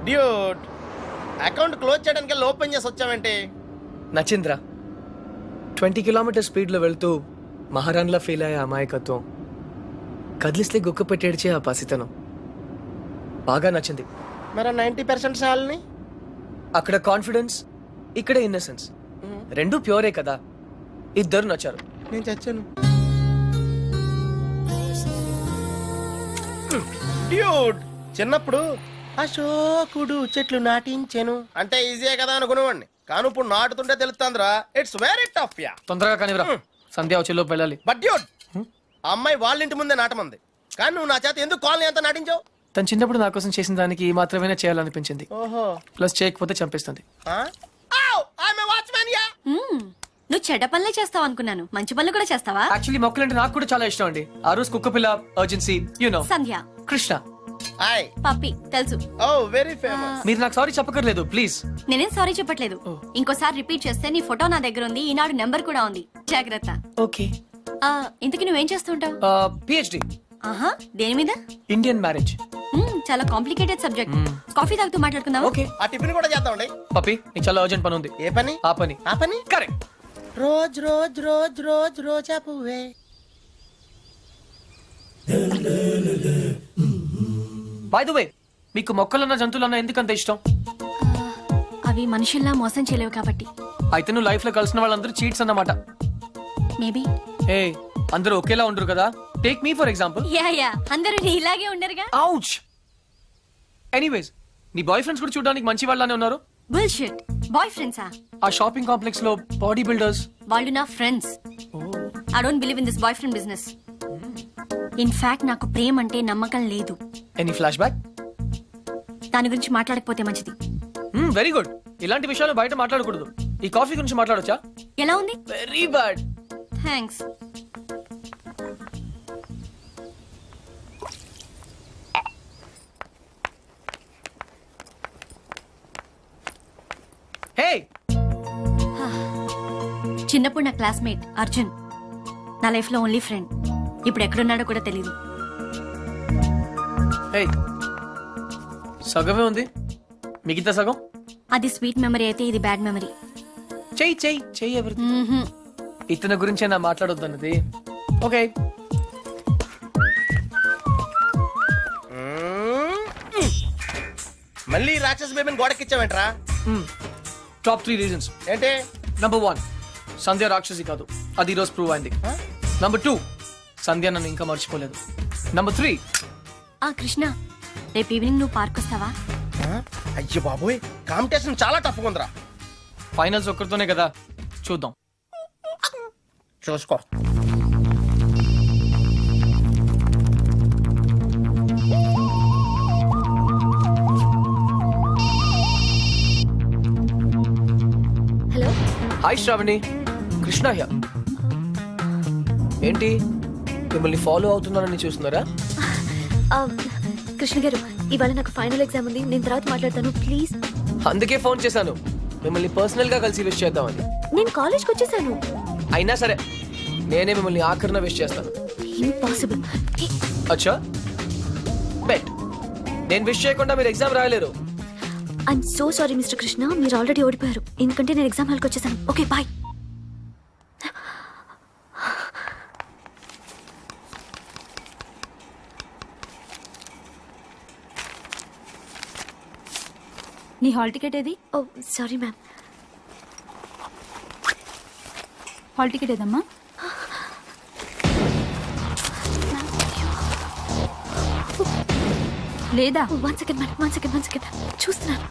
Dude account close చేయడానికి open చేసి వచ్చావేంటి? నచ్చింద్రా 20 kilometre స్పీడ్లో వెళ్తూ మహారాణ్లా ఫీల్ అయ్యే అమాయకత్వం, కదిలిస్తే గుక్క పెట్టేడ్చే ఆ పసితనం బాగా నచ్చింది. మరి 90% సాల్ని అక్కడ కాన్ఫిడెన్స్, ఇక్కడ ఇన్నసెన్స్, రెండు ప్యూరే కదా. ఇద్దరు నచ్చారు. నేను చచ్చాను. డ్యూట్ చిన్నప్పుడు అశోకుడు చెట్లు నాటించెను అంటే ఈజీయే కదా అనుకునేవాడిని, కానీ ఇప్పుడు నాటుతుంటే తెలుస్తుందిరా, ఇట్స్ వెరీ టఫ్ యా. తొందరగా కానివ్వరా, సంధ్య వచ్చేలోపు వెళ్ళాలి. బట్ డ్యూట్ ఆ అమ్మాయి వాళ్ళ ఇంటి ముందే నాటమంది, కానీ నువ్వు నా చేత ఎందుకు కాలనీ అంతా నాటించావు? తను చిన్నప్పుడు నా కోసం చేసిన దానికి మాత్రమే చేయాలనిపించింది. ఓహో, ప్లస్ చేయకపోతే చంపేస్తుంది. నువ్వు చెడ్డ పనులే చేస్తావు అనుకున్నాను, మంచి పనులు కూడా చేస్తావా? యాక్చువల్లీ మొక్కలంటే నాకు కూడా చాలా ఇష్టం అండి. ఆ రోజు కుక్క పిల్ల, అర్జెన్సీ, యు నో, సంధ్య, కృష్ణ, పప్పి తెలుసు. ఓ వెరీ ఫేమస్. మీరు నాకు సారీ చెప్పకర్లేదు ప్లీజ్. నేనేం సారీ చెప్పట్లేదు. ఇంకోసారి రిపీట్ చేస్తే నీ ఫోటో నా దగ్గర ఉంది, ఈనాడు నెంబర్ కూడా ఉంది, జాగ్రత్త. ఓకే. ఇంతకీ నువ్వేం చేస్తుంటావు? పిహెచ్డి. ఆహా, దేని మీద? Indian marriage. చాలా కాంప్లికేటెడ్ సబ్జెక్ట్. కాఫీ తాగుతూ మాట్లాడుకుందాం. ఓకే. ఆ టిఫిన్ కూడా చేద్దామండి. పప్పి, నీకు చాలా అర్జెంట్ పని ఉంది. ఏ పని? ఆ పని. ఆ పని correct. Rose rose rose rose రోజా పువ్వే. బై ద వే, మీకు మొక్కలన్న జంతువులన్న ఎందుకంత ఇష్టం? అవి మనుషుల్లా మోసం చేయలేవు కాబట్టి. అయితే నువ్వు లైఫ్ లో కలిసిన వాళ్ళందరూ చీట్స్ అన్నమాట. మేబీ. ఏ, అందరూ ఒకేలా ఉండరు కదా. Take me for example. Yeah అందరూ ఇలాగే ఉండరుగా. ఔచ్. ఎనీవేస్, నీ బాయ్ ఫ్రెండ్స్ కూడా చూడడానికి మంచి వాళ్ళనే ఉన్నారు. బుల్షిట్. బాయ్ ఫ్రెండ్సా? ఆ షాపింగ్ కాంప్లెక్స్ లో బాడీ బిల్డర్స్. వాళ్ళు నా friends. I don't believe in this boy friend business. In fact నాకు ప్రేమ అంటే నమ్మకం లేదు. Any flash back? దాని గురించి మాట్లాడకపోతే మంచిది. Very good. ఇలాంటి విషయాలు బయట మాట్లాడకూడదు. ఈ కాఫీ గురించి మాట్లాడొచ్చా? ఎలా ఉంది? Very bad. థ్యాంక్స్. హే, చిన్నప్పుడు నా క్లాస్మేట్ అర్జున్, నా లైఫ్ లో ఓన్లీ ఫ్రెండ్. ఇప్పుడు ఎక్కడున్నాడో కూడా తెలియదు. హే, సగమే ఉంది, మిగతా సగం అది స్వీట్ మెమరీ అయితే ఇది బ్యాడ్ మెమరీ. చెయ్యి చెయ్యి చెయ్యి. ఎవరిది? ఇతని గురించే నా మాట్లాడొద్దు అన్నది. ఓకే. మళ్ళీ రాక్షస బేబీని గోడకిచ్చావేంట్రా? టాప్ 3 రీజన్స్ ఏంటి? నంబర్ 1, సంధ్య రాక్షసి కాదు, అది ఈరోజు ప్రూవ్ అయింది. నంబర్ 2, సంధ్య నన్ను ఇంకా మర్చిపోలేదు. నంబర్ 3, కృష్ణ, రేపు ఈవినింగ్ నువ్వు పార్క్ వస్తావా? అయ్యో బాబోయ్, కాంపిటీషన్ చాలా టఫ్ ఉందిరా. ఫైనల్స్ ఒక్కరితోనే కదా, చూద్దాం. చూసుకో. Hello. Hi Sravani, Krishna here. ఏంటి, మిమ్మల్ని ఫాలో అవుతున్నానని చూస్తున్నారా? కృష్ణ గారు, ఇవాళ నాకు ఫైనల్ ఎగ్జామ్ ఉంది, నేను తర్వాత మాట్లాడతాను ప్లీజ్. అందుకే ఫోన్ చేశాను, మిమ్మల్ని పర్సనల్ గా కలిసి విష్ చేద్దామని. నేను కాలేజ్కి వచ్చేసాను. అయినా సరే నేనే మిమ్మల్ని ఆఖరిన విష్ చేస్తాను. ఇంపాసిబుల్. అచ్చా, బెట్. నేను విష్ చేయకుండా మీరు ఎగ్జామ్ రాయలేరు. I'm so sorry mister Krishna, మీరు ఆల్రెడీ ఓడిపోయారు, ఎందుకంటే నేను ఎగ్జామ్ హాల్కి వచ్చేసాను. Okay bye. నీ హాల్ టికెట్ ఏది? Oh sorry ma'am. Hall ticket ఏదమ్మా? లేదా? One second madam, one second చూస్తున్నాను.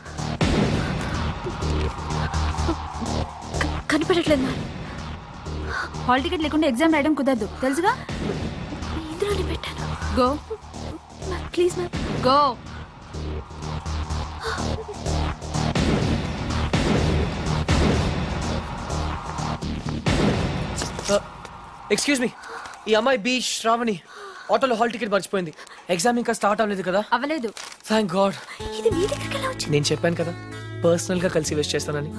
కనిపెట్టట్లేదు మ్యామ్. హాల్ టికెట్ లేకుండా ఎగ్జామ్ రాయడం కుదరదు, తెలుసుగా. ఇందులోనే పెట్టాను. Go please ma'am, go. Excuse me, ఈ అమ్మాయి బి శ్రావణి ఆటోలో హాల్ టికెట్ మర్చిపోయింది. ఎగ్జామ్ ఇంకా స్టార్ట్ అవ్వలేదు కదా? అవ్వలేదు. Thank God. ఇది మీ దగ్గరికి ఎలా వచ్చింది? నేను చెప్పాను కదా, పర్సనల్ గా కలిసి విష్ చేస్తానని.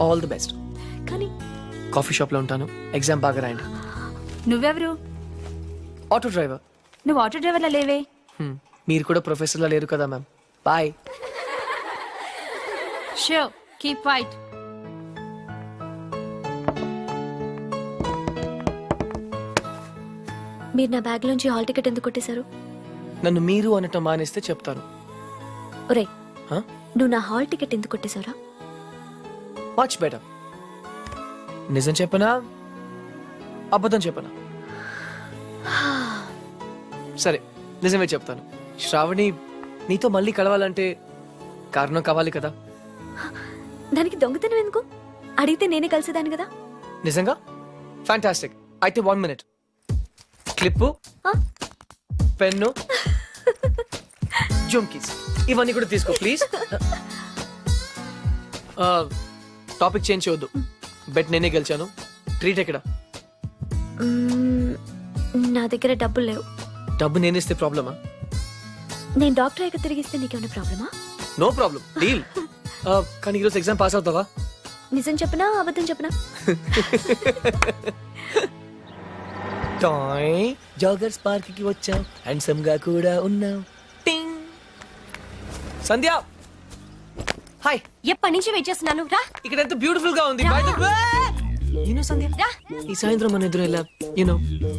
All the best. కానీ కాఫీ షాప్ లో ఉంటాను, ఎగ్జామ్ బాగా రాయండి. నువ్వెవరు? Auto driver. నువ్వు ఆటో డ్రైవర్లా లేవే. మీరు కూడా ప్రొఫెసర్ లా లేరు కదా ma'am. Bye. Sure, keep quiet. మీరు నా బ్యాగ్ లోంచి హాల్ టికెట్ ఎందుకు కొట్టేశారు? నన్ను మీరు అనటం మానేస్తే చెప్తాను. ఒరే, Huh? నువ్వు నా హాల్ టికెట్ ఎందుకు కొట్టేశారా? Much better. నిజం చెప్పనా అబద్ధం చెప్పనా? సరే నిజమే చెప్తాను. శ్రావణి నీతో మళ్ళీ కలవాలంటే కారణం కావాలి కదా. దానికి దొంగతనం ఎందుకు? అడిగితే నేనే కలిసేదాన్ని కదా. నిజంగా ఫ్యాంటాస్టిక్. అయితే 1 minute. క్లిప్పు, ఆ? పెన్ను, జుమ్కీస్ ఇవన్నీ కూడా తీసుకో ప్లీజ్. టాపిక్ చేంజ్ చేయొద్దు. బెట్ నేనే గెలిచాను. ట్రీట్ ఎక్కడ? మ్మ్, నా దగ్గర డబ్బులు లేవు. డబ్బు నేనేస్తే ప్రాబ్లమా? నేను డాక్టర్ అయ్యాక తిరిగిస్తే నీకేమైనా ప్రాబ్లమా? No problem, deal. కానీ ఈరోజు ఎగ్జామ్ పాస్ అవుతావా? నిజం చెప్పనా అబద్ధం చెప్పనా? టాయ్ జాగర్స్ పార్క్ కి వచ్చాం, హ్యాండ్సమ్ గా కూడా ఉన్నాం. టింగ్. సంధ్య హాయ్. ఎప్పటి నుంచి వెయిట్ చేస్తున్నాను, రా. ఇక్కడ ఎంత బ్యూటిఫుల్ గా ఉంది. By the way you know Sandhya, రా. ఈ సాయంత్రం మన ఎదురు ఎలా you know.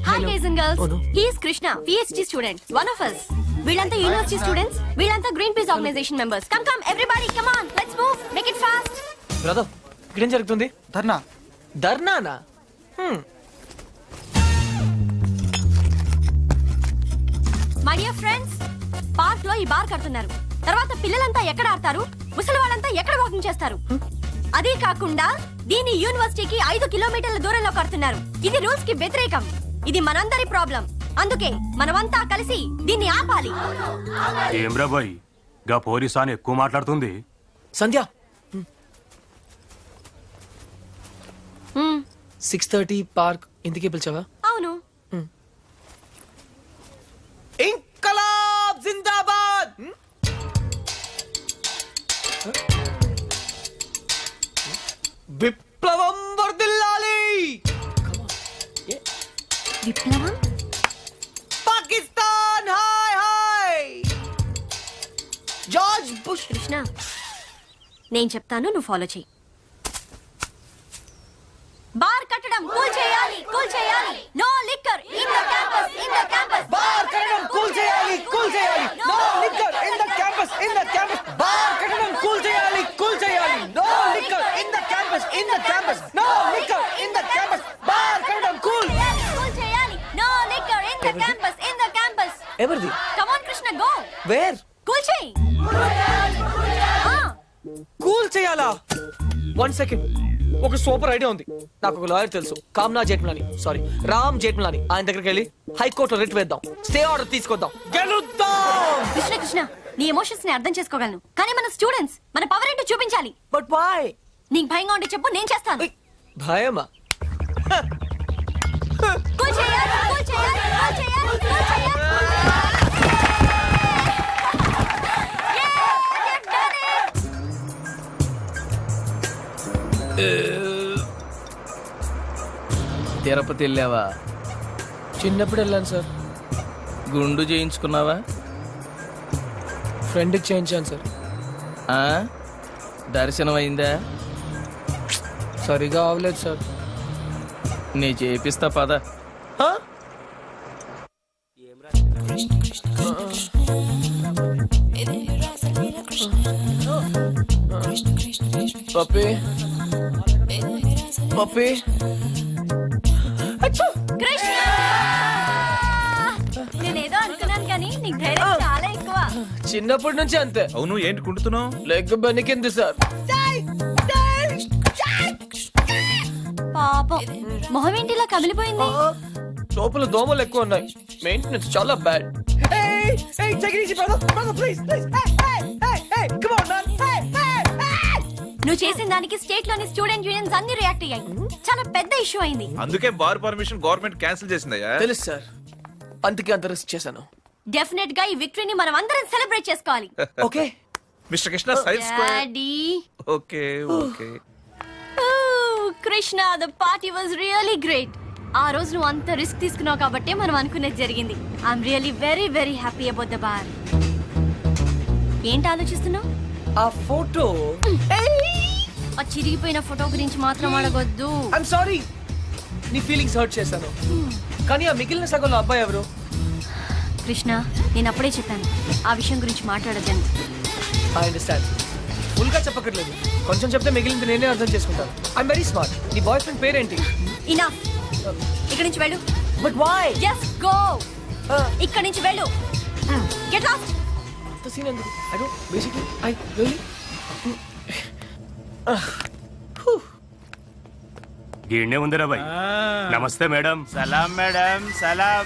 Hi guys and girls, Oh, no. He is Krishna, PhD student, one of us. వీళ్ళంతా యూనివర్సిటీ స్టూడెంట్స్, వీళ్ళంతా green peace organisation members. Come come everybody, come on, let's move, make it fast. Brother ఇక్కడ ఏం జరుగుతుంది? ధర్నా. ధర్నానా? My dear friends, park లో ఈ bar కడుతున్నారు. తర్వాత పిల్లలంతా ఎక్కడ ఆడతారు, ముసలి వాళ్ళంతా ఎక్కడ వాకింగ్ చేస్తారు? అదే కాకుండా దీని యూనివర్సిటీకి 5 కిలోమీటర్ల దూరంలో కడుతున్నారు. ఇది రూల్స్ కి వ్యతిరేకం. ఇది మనందరి ప్రాబ్లం. అందుకే మనమంతా కలిసి దీన్ని ఆపాలి. ఏమ్రా బాయ్, గా పోలీసాని ఎక్కువ మాట్లాడుతుంది. సంధ్య మ్మ్, 6:30 పార్క్ ఇందుకే పిలిచావా? అవును. ఇంకలాబ్ జిందాబాద్. విప్లవం వర్ధిల్లాలి. విప్లవం? Pakistan hi hi. George bush. Krishna, నేను చెప్తాను, నువ్వు ఫాలో చెయ్యి. బార్ కట్టడం కూల్ చేయాలి, కూల్ చేయాలి. No liquor in the campus, in the campus. బార్ కట్టడం కూల్ చేయాలి, కూల్ చేయాలి. No liquor in the campus, in the campus. బార్ కట్టడం కూల్ చేయాలి, కూల్ చేయాలి. No liquor in the campus, in the campus. No liquor in the campus. బార్ కట్టడం కూల్ కూల్ చేయాలి. No liquor in the campus, in the campus. ఎవరిది? Come on Krishna, go. Where? Cool చేయి. Cool చేయాలా? 1 second. ఒక super idea ఉంది. నాకు ఒక లాయర్ తెలుసు, కామ్నా జేట్మలాని, సారీ రామ్ జేట్మలాని. ఆయన దగ్గరికి వెళ్ళి హైకోర్టులో రిట్ వేద్దాం, స్టే ఆర్డర్ తీసుకొద్దాం, గెలుద్దాం. కృష్ణ కృష్ణ, నీ ఎమోషన్స్ ని అర్థం చేసుకోగలను, కానీ మన స్టూడెంట్స్, మన పవర్ ఏంటో చూపించాలి. But why? నీకు భయంగా ఉంటే చెప్పు, నేను చేస్తాను. భయమా? కూల్ చేయాలి, కూల్ చేయాలి, కూల్ చేయాలి, కూల్ చేయాలి. తిరుపతి వెళ్ళావా? చిన్నప్పుడు వెళ్ళాను సార్. గుండు చేయించుకున్నావా? ఫ్రెండ్కి చేయించాను సార్. ఆ? దర్శనం అయిందా? సరిగా అవలేదు సార్. నీ చేపిస్తా పద. పప్పి పప్పి. కృష్ణ, నేనేదో అనుకున్నాను కానీ నీకు ధైర్యం చాలా ఎక్కువ. చిన్నప్పటి నుంచి అంతే. అవును, ఏంటి కుంటున్నావు? Leg బెనికింది sir. పాపం, మొహం ఏంటి ఇలా కమిలిపోయింది? లోపల దోమలు ఎక్కువ ఉన్నాయి. మెయింటెనెన్స్ చాలా బ్యాడ్. నువ్వు చేసిన దానికి స్టేట్ లోని స్టూడెంట్ యూనియన్స్ అన్ని రియాక్ట్ అయ్యాయి. చాలా పెద్ద ఇష్యూ అయింది. అందుకే బార్ పర్మిషన్ గవర్నమెంట్ క్యాన్సిల్ చేసిందయ్యా. తెలుసు సార్, అందుకే అంత రిస్క్ చేశాను. డెఫినెట్ గా ఈ విక్టరీని మనం అందరం సెలబ్రేట్ చేసుకోవాలి. Okay mister Krishna side square. Daddy. Okay okay. Krishna, the party was really great. ఆ రోజు నువ్వు అంత రిస్క్ తీసుకున్నావు కాబట్టి మనం అనుకునేది జరిగింది. I'm really very very happy about the bar. ఏంటి ఆలోచిస్తున్నావు? ఆ ఫోటో. ఆ చిరిగిపోయిన ఫోటో గురించి మాత్రం అడగొద్దు. ఐమ్ సారీ, నీ ఫీలింగ్స్ హర్ట్ చేశాను. కానీ ఆ మిగిలిన సగంలో అబ్బాయి ఎవరు? కృష్ణ, నేను అప్పుడే చెప్పాను ఆ విషయం గురించి మాట్లాడద్దని. I understand. ఫుల్ గా చెప్పక్కర్లేదు, కొంచెం చెప్తే మిగిలింది నేనే అర్థం చేసుకుంటాను. I'm very smart. నీ బాయ్ ఫ్రెండ్ పేరేంటి? ఇనఫ్. ఇక్కడి నుంచి వెళ్ళు. But why? Just go. ఇక్కడి నుంచి వెళ్ళు. Get lost. అంత సీన్ ఎందుకు? I don't basically I really. గీడ్నే ఉందిరా బాయ్. నమస్తే మేడం. సలాం మేడం, సలాం.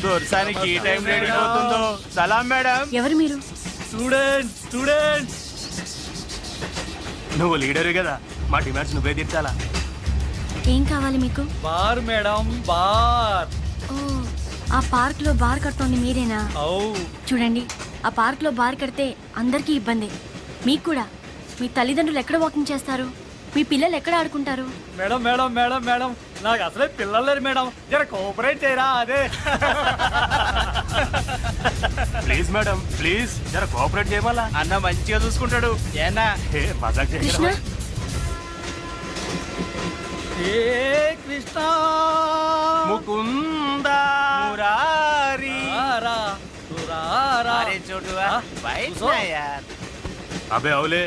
దొరసానికి ఈ టైం రెడీ అవుతుందో. సలాం మేడం. ఎవరు మీరు? Student, student. నువ్వు లీడరు కదా, మా డిమాండ్స్ నువ్వే తీర్చాలా. ఏం కావాలి మీకు? Bar madam, bar. ఓ, ఆ పార్క్ లో బార్ కట్టండి మీరేనా? ఔ. చూడండి, ఆ పార్క్ లో బార్ కడితే అందరికీ ఇబ్బంది. మీకు కూడా. మీ తల్లిదండ్రులు ఎక్కడ వాకింగ్ చేస్తారు? మీ పిల్లలు ఎక్కడ ఆడుకుంటారు? మేడం, మేడం, మేడం, మేడం, నాకు అసలే పిల్లలు లేరు మేడం. జర కోఆపరేట్ చేయరా. అదే ప్లీజ్ మేడం, ప్లీజ్ జర కోఆపరేట్ చేయమలా. అన్న మంచిగా చూసుకుంటాడు. ఏనా ఏ మజాక్ కృష్ణ, చేయరా. ఏ కృష్ణ ముకుంద మురారి రా, రా. అరే చోటు అబే అవులే,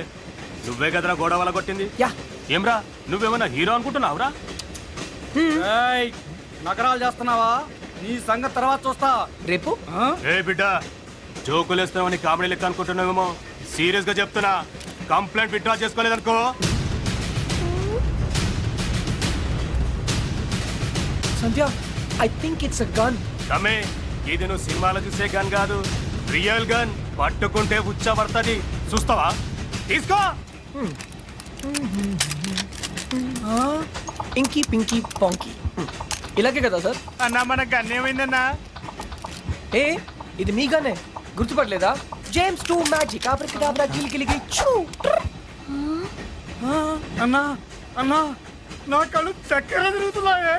నువ్వే కదరా గోడ వల్ల కొట్టింది. యా. ఏమ్రా, నువ్వేమన్నా హీరో అనుకుంటున్నావురా? నకరాలు చేస్తున్నావా? నీ సంగతి తర్వాత చూస్తా. రేపు ఏ బిడ్డ, జోకులేస్తామని కామెడీ లెక్క అనుకుంటున్నావేమో. సీరియస్ గా చెప్తున్నా, కంప్లైంట్ విత్డ్రా చేసుకోలేదనుకో. Sandhya, I think it's a gun. తమ్మే, ఇది నువ్వు సినిమాలో చూసే గన్ కాదు, రియల్ గన్. పట్టుకుంటే ఉచ్చబడుతుంది, చూస్తావా? తీసుకో. ఇంకీ పింకీ పాంకీ, ఇలాగే కదా సార్? అన్నా మన గన్నేమైందన్నా? ఏ, ఇది మీ గనే, గుర్తుపట్టలేదా? జేమ్స్ 2 మ్యాజిక్ ఆబ్రకడాబ్రా గిలిగిలిగి చూ. అన్నా, అన్నా, నా కళ్ళు చక్కెర తిరుగుతున్నాయే.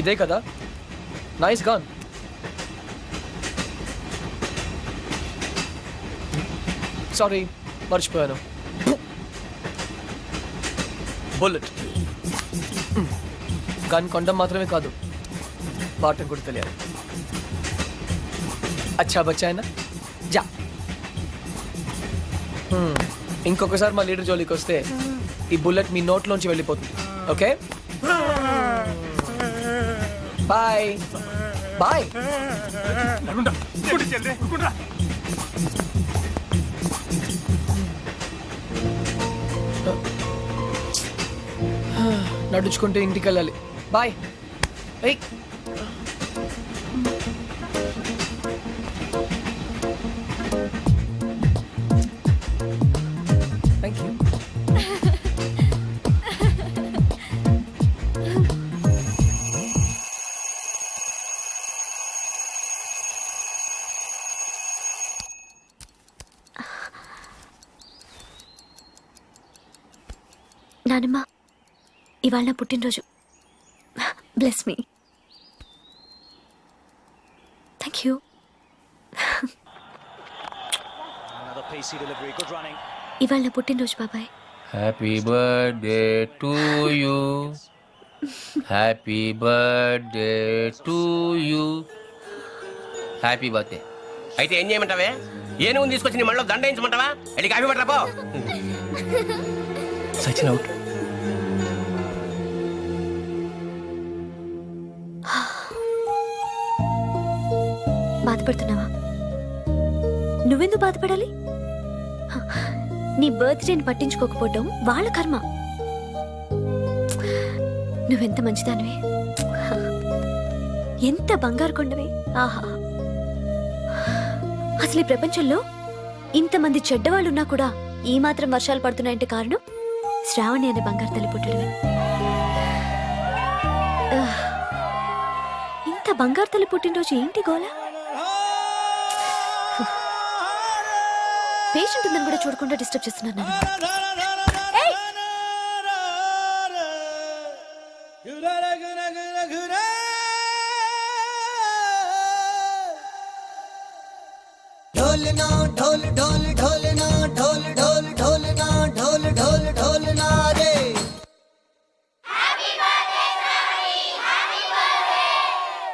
ఇదే కదా? Nice gun. సారీ, మర్చిపోయాను. బుల్లెట్. గన్ కొండం మాత్రమే కాదు, వాడటం కూడా తెలియాలి. అచ్చా బచ్చాయనా జా. ఇంకొకసారి మా లీడర్ జోలికి వస్తే ఈ బుల్లెట్ మీ నోట్లోంచి వెళ్ళిపోతుంది. Okay, bye bye. నడుచుకుంటూ ఇంటికి వెళ్ళాలి. బాయ్. ఏయ్, థ్యాంక్ యూ. నానమ్మ, ఇవాళ నా పుట్టినరోజు. Bless me. Thank you. ఇవాళ నా పుట్టినరోజు బాబాయ్. Happy birthday to you. Happy birthday to you. Happy birthday. అయితే ఏం చేయమంటావే? ఏనుగుని తీసుకొచ్చి నీ మళ్ళీ దండ వేయించమంటావా? వెళ్ళి కాఫీ పట్టరా పో. సచిన్ అవుట్. బాధపడుతున్నావా? నువ్వెందుకు బాధపడాలి? నీ బర్త్డేని పట్టించుకోకపోవడం వాళ్ళ కర్మ. నువ్వెంత మంచిదానివి, ఎంత బంగారు కొండవి. ఆహా, అసలు ఈ ప్రపంచంలో ఇంతమంది చెడ్డవాళ్ళున్నా కూడా ఈ మాత్రం వర్షాలు పడుతున్నాయంటే కారణం శ్రావణి అనే బంగారు తల్లి పుట్టడమే. ఇంత బంగారు తల్లి పుట్టినరోజు ఏంటి గోలా? పేషెంట్ ఉందని కూడా చూడకుండా డిస్టర్బ్ చేస్తున్నాను. ढोलना ढोल ढोल ढोलना ढोल ढोल ढोलना ढोल ढोल ढोलना रे